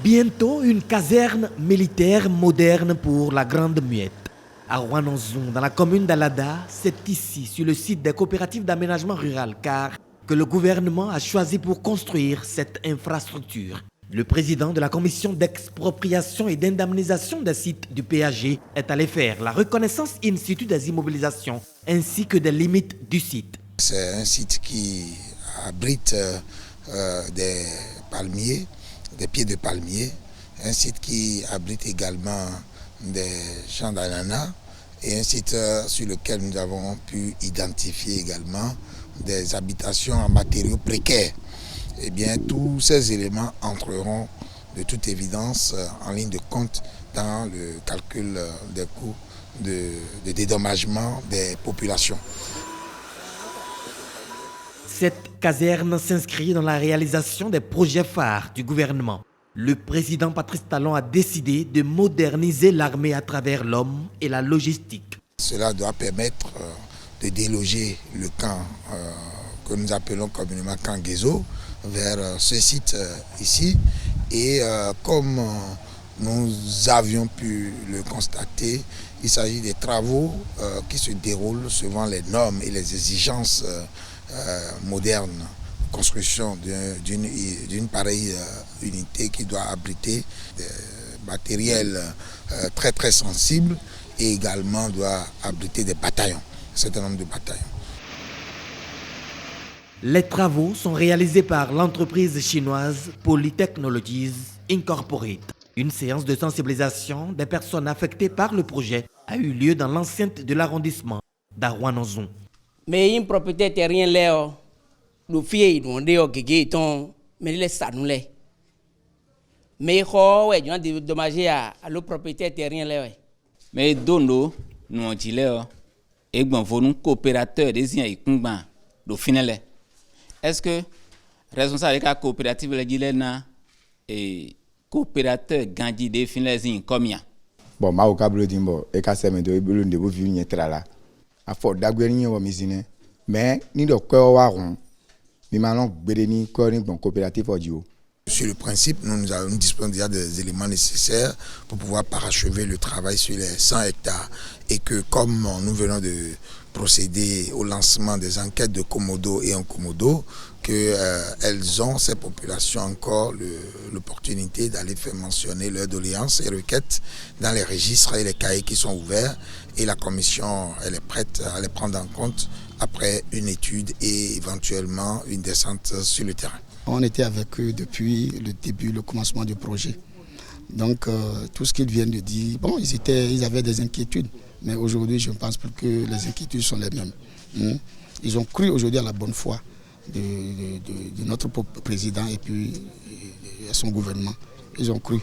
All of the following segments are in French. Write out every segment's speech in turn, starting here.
Bientôt, une caserne militaire moderne pour la Grande Muette. À Rouanonzon, dans la commune d'Alada, c'est ici, sur le site des coopératives d'aménagement rural, car que le gouvernement a choisi pour construire cette infrastructure. Le président de la commission d'expropriation et d'indemnisation des sites du PAG est allé faire la reconnaissance in situ des immobilisations ainsi que des limites du site. C'est un site qui abrite des palmiers, des pieds de palmiers, un site qui abrite également des champs d'ananas et un site sur lequel nous avons pu identifier également des habitations en matériaux précaires. Eh bien, tous ces éléments entreront de toute évidence en ligne de compte dans le calcul des coûts de dédommagement des populations. Cette caserne s'inscrit dans la réalisation des projets phares du gouvernement. Le président Patrice Talon a décidé de moderniser l'armée à travers l'homme et la logistique. Cela doit permettre de déloger le camp que nous appelons communément camp Guézo vers ce site ici. Et comme nous avions pu le constater, il s'agit des travaux qui se déroulent selon les normes et les exigences modernes. Construction d'une pareille unité qui doit abriter des matériels très très sensibles et également doit abriter des bataillons, un certain nombre de bataillons. Les travaux sont réalisés par l'entreprise chinoise Polytechnologies Incorporated. Une séance de sensibilisation des personnes affectées par le projet a eu lieu dans l'enceinte de l'arrondissement d'Rouanonzon. Mais une propriété terrienne là, le fier nous on gégé ton mais les ça nous les. Mais quoi ouais, on dédommagé à le propriétaire terrien là. Mais dondo nous on dit là et bon faut nous coopérateur des y kumban do final. Est-ce que responsable de la coopérative le dit là et coopérateur gandi des finales combien? Bon ma au câble dimbo e ka seme de bulu de bo vi nyetra la. A fo dagweri wo mizine mais ni do ko wa ron mi malon gbedeni ko ni bon coopérative audio. Sur le principe, nous disposons déjà des éléments nécessaires pour pouvoir parachever le travail sur les 100 hectares. Et que comme nous venons de procéder au lancement des enquêtes de Komodo et Onkomodo, qu'elles ont, ces populations, encore l'opportunité d'aller faire mentionner leurs doléances et requêtes dans les registres et les cahiers qui sont ouverts. Et la commission, elle est prête à les prendre en compte après une étude et éventuellement une descente sur le terrain. On était avec eux depuis le début, le commencement du projet. Donc tout ce qu'ils viennent de dire, bon, ils avaient des inquiétudes, mais aujourd'hui je ne pense plus que les inquiétudes sont les mêmes. Ils ont cru aujourd'hui à la bonne foi de notre président et puis à son gouvernement. Ils ont cru.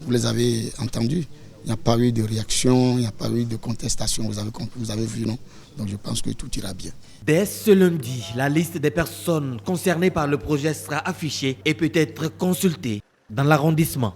Vous les avez entendus. Il n'y a pas eu de réaction, il n'y a pas eu de contestation, vous avez vu, non? Donc je pense que tout ira bien. Dès ce lundi, la liste des personnes concernées par le projet sera affichée et peut être consultée dans l'arrondissement.